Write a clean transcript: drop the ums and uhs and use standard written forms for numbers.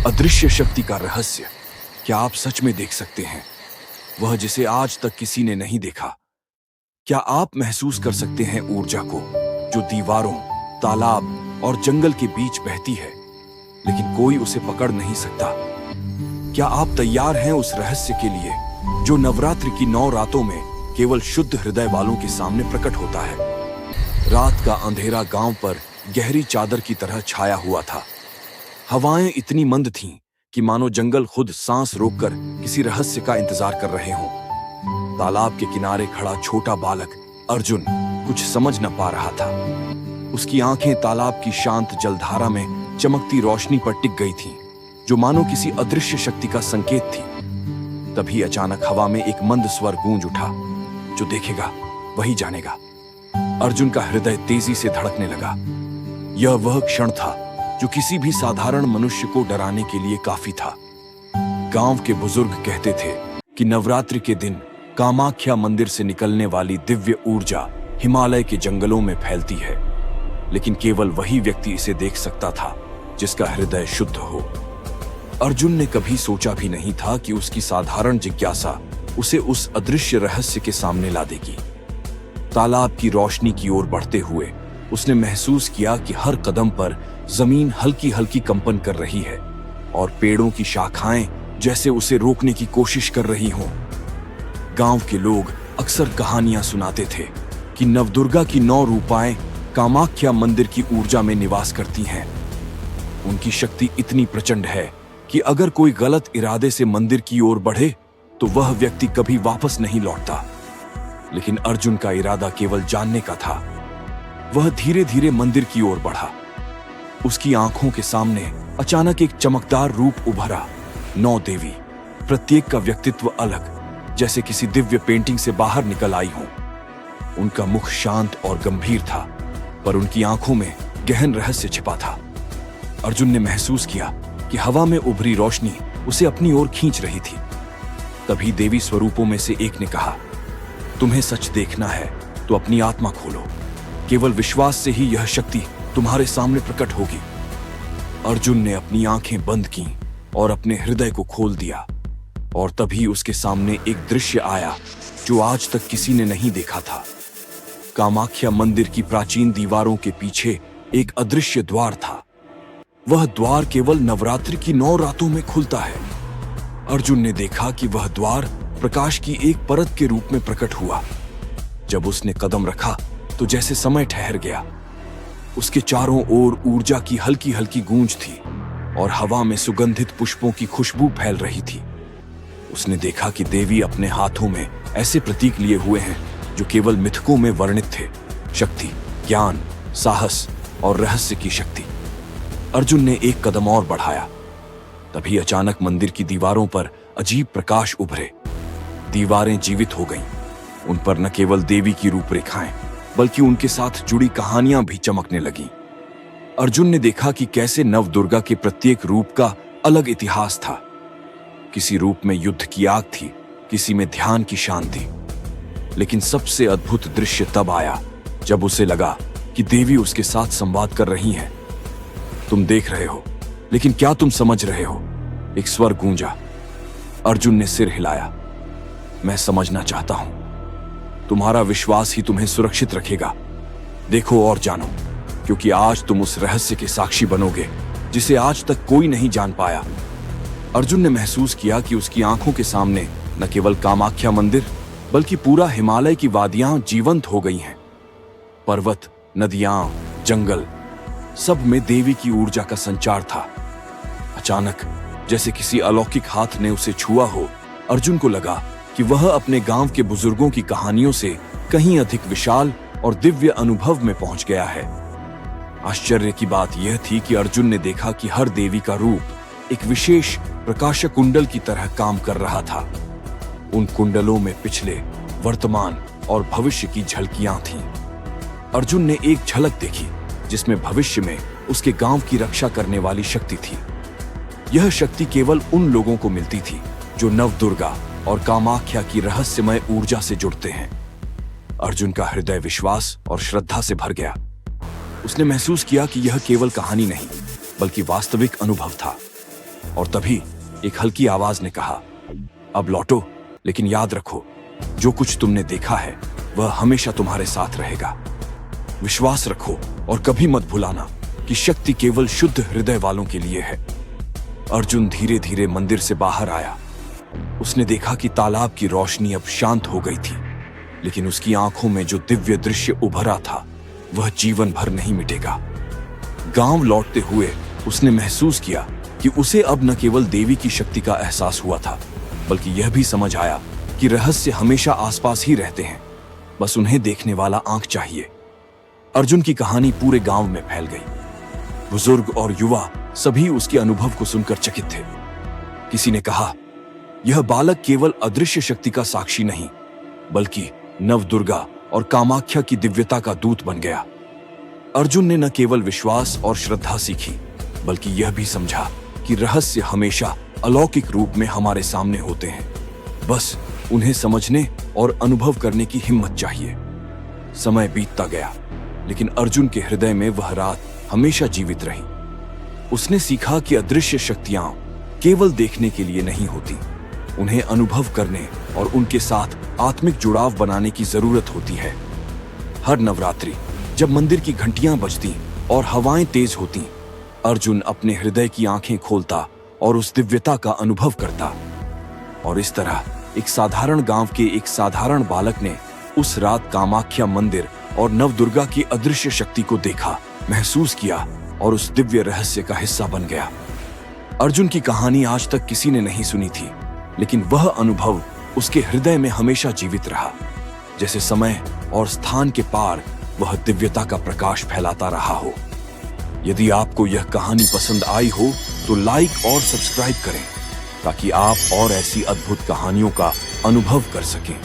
अदृश्य शक्ति का रहस्य क्या आप सच में देख सकते हैं? वह जिसे आज तक किसी ने नहीं देखा। क्या आप महसूस कर सकते हैं ऊर्जा को जो दीवारों, तालाब और जंगल के बीच बहती है, लेकिन कोई उसे पकड़ नहीं सकता? क्या आप तैयार हैं उस रहस्य के लिए जो नवरात्रि की 9 रातों में केवल शुद्ध हृदय वालों के सामने प्रकट होता है? रात का अंधेरा गांव पर गहरी चादर की तरह छाया हुआ था। हवाएं इतनी मंद थीं कि मानो जंगल खुद सांस रोककर किसी रहस्य का इंतजार कर रहे हों। तालाब के किनारे खड़ा छोटा बालक अर्जुन कुछ समझ न पा रहा था। उसकी आंखें तालाब की शांत जलधारा में चमकती रोशनी पर टिक गई थीं, जो मानो किसी अदृश्य शक्ति का संकेत थी। तभी अचानक हवा में एक मंद स्वर गूंज उठा, जो देखेगा वही जानेगा। अर्जुन का हृदय तेजी से धड़कने लगा। यह वह क्षण था जो किसी भी साधारण मनुष्य को डराने के लिए काफी था। गांव के बुजुर्ग कहते थे कि नवरात्रि के दिन कामाख्या मंदिर से निकलने वाली दिव्य ऊर्जा हिमालय के जंगलों में फैलती है, लेकिन केवल वही व्यक्ति इसे देख सकता था जिसका हृदय शुद्ध हो। अर्जुन ने कभी सोचा भी नहीं था कि उसकी साधारण जिज्ञासा उसे उस अदृश्य रहस्य के सामने ला देगी। तालाब की रोशनी की ओर बढ़ते हुए उसने महसूस किया कि हर कदम पर जमीन हल्की हल्की कंपन कर रही है और पेड़ों की शाखाएं जैसे उसे रोकने की कोशिश कर रही हों। गांव के लोग अक्सर कहानियां सुनाते थे कि नवदुर्गा की 9 रूपाएं कामाख्या मंदिर की ऊर्जा में निवास करती हैं। उनकी शक्ति इतनी प्रचंड है कि अगर कोई गलत इरादे से मंदिर की ओर बढ़े तो वह व्यक्ति कभी वापस नहीं लौटता। लेकिन अर्जुन का इरादा केवल जानने का था। वह धीरे धीरे मंदिर की ओर बढ़ा। उसकी आंखों के सामने अचानक एक चमकदार रूप उभरा। 9 देवी, प्रत्येक का व्यक्तित्व अलग, जैसे किसी दिव्य पेंटिंग से बाहर निकल आई हो। उनका मुख शांत और गंभीर था, पर उनकी आंखों में गहन रहस्य छिपा था। अर्जुन ने महसूस किया कि हवा में उभरी रोशनी उसे अपनी ओर खींच रही थी। तभी देवी स्वरूपों में से एक ने कहा, तुम्हें सच देखना है तो अपनी आत्मा खोलो। केवल विश्वास से ही यह शक्ति तुम्हारे सामने प्रकट होगी। अर्जुन ने अपनी आंखें बंद की और अपने हृदय को खोल दिया, और तभी उसके सामने एक दृश्य आया जो आज तक किसी ने नहीं देखा था। कामाख्या मंदिर की प्राचीन दीवारों के पीछे एक अदृश्य द्वार था। वह द्वार केवल नवरात्रि की 9 रातों में खुलता है। अर्जुन ने देखा कि वह द्वार प्रकाश की एक परत के रूप में प्रकट हुआ। जब उसने कदम रखा तो जैसे समय ठहर गया। उसके चारों ओर ऊर्जा की हल्की हल्की गूंज थी और हवा में सुगंधित पुष्पों की खुशबू फैल रही थी। उसने देखा कि देवी अपने हाथों में ऐसे प्रतीक लिए हुए हैं जो केवल मिथकों में वर्णित थे। शक्ति, ज्ञान, साहस और रहस्य की शक्ति। अर्जुन ने एक कदम और बढ़ाया। तभी अचानक मंदिर की दीवारों पर अजीब प्रकाश उभरे। दीवारें जीवित हो गईं। उन पर न केवल देवी की रूपरेखाएं बल्कि उनके साथ जुड़ी कहानियां भी चमकने लगीं। अर्जुन ने देखा कि कैसे नवदुर्गा के प्रत्येक रूप का अलग इतिहास था। किसी रूप में युद्ध की आग थी, किसी में ध्यान की शांति। लेकिन सबसे अद्भुत दृश्य तब आया जब उसे लगा कि देवी उसके साथ संवाद कर रही हैं। तुम देख रहे हो, लेकिन क्या तुम समझ रहे हो? एक स्वर गूंजा। अर्जुन ने सिर हिलाया। मैं समझना चाहता हूं। तुम्हारा विश्वास ही तुम्हें सुरक्षित रखेगा। देखो और जानो, क्योंकि आज तुम उस रहस्य के साक्षी बनोगे जिसे आज तक कोई नहीं जान पाया। अर्जुन ने महसूस किया कि उसकी आंखों के सामने न केवल कामाख्या मंदिर बल्कि पूरा हिमालय की वादियां जीवंत हो गई हैं। पर्वत, नदियां, जंगल, सब में देवी की ऊर्जा का संचार था। अचानक जैसे किसी अलौकिक हाथ ने उसे छुआ हो, अर्जुन को लगा कि वह अपने गांव के बुजुर्गों की कहानियों से कहीं अधिक विशाल और दिव्य अनुभव में पहुंच गया है। आश्चर्य की बात यह थी कि अर्जुन ने देखा कि हर देवी का रूप एक विशेष प्रकाशक कुंडल की तरह काम कर रहा था। उन कुंडलों में पिछले, वर्तमान और भविष्य की झलकियां थीं। अर्जुन ने एक झलक देखी जिसमें भविष्य में उसके गांव की रक्षा करने वाली शक्ति थी। यह शक्ति केवल उन लोगों को मिलती थी जो नवदुर्गा और कामाख्या की रहस्यमय ऊर्जा से जुड़ते हैं। अर्जुन का हृदय विश्वास और श्रद्धा से भर गया। उसने महसूस किया कि यह केवल कहानी नहीं बल्कि वास्तविक अनुभव था। और तभी एक हल्की आवाज ने कहा, अब लौटो, लेकिन याद रखो, जो कुछ तुमने देखा है वह हमेशा तुम्हारे साथ रहेगा। विश्वास रखो और कभी मत भुलाना कि शक्ति केवल शुद्ध हृदय वालों के लिए है। अर्जुन धीरे धीरे मंदिर से बाहर आया। उसने देखा कि तालाब की रोशनी अब शांत हो गई थी, लेकिन उसकी आंखों में जो दिव्य दृश्य उभरा था वह जीवन भर नहीं मिटेगा। गांव लौटते हुए उसने महसूस किया कि उसे अब न केवल देवी की शक्ति का एहसास हुआ था, बल्कि यह भी समझ आया कि रहस्य हमेशा आसपास ही रहते हैं, बस उन्हें देखने वाला आंख चाहिए। अर्जुन की कहानी पूरे गांव में फैल गई। बुजुर्ग और युवा सभी उसके अनुभव को सुनकर चकित थे। किसी ने कहा, यह बालक केवल अदृश्य शक्ति का साक्षी नहीं, बल्कि नवदुर्गा और कामाख्या की दिव्यता का दूत बन गया। अर्जुन ने न केवल विश्वास और श्रद्धा सीखी, बल्कि यह भी समझा कि रहस्य हमेशा अलौकिक रूप में हमारे सामने होते हैं, बस उन्हें समझने और अनुभव करने की हिम्मत चाहिए। समय बीतता गया, लेकिन अर्जुन के हृदय में वह रात हमेशा जीवित रही। उसने सीखा कि अदृश्य शक्तियां केवल देखने के लिए नहीं होती, उन्हें अनुभव करने और उनके साथ आत्मिक जुड़ाव बनाने की जरूरत होती है। हर नवरात्रि जब मंदिर की घंटियां बजती और हवाएं तेज होती, अर्जुन अपने हृदय की आंखें खोलता और उस दिव्यता का अनुभव करता। और इस तरह एक साधारण गांव के एक साधारण बालक ने उस रात कामाख्या मंदिर और नवदुर्गा की अदृश्य शक्ति को देखा, महसूस किया और उस दिव्य रहस्य का हिस्सा बन गया। अर्जुन की कहानी आज तक किसी ने नहीं सुनी थी, लेकिन वह अनुभव उसके हृदय में हमेशा जीवित रहा। जैसे समय और स्थान के पार वह दिव्यता का प्रकाश फैलाता रहा हो। यदि आपको यह कहानी पसंद आई हो तो लाइक और सब्सक्राइब करें, ताकि आप और ऐसी अद्भुत कहानियों का अनुभव कर सकें।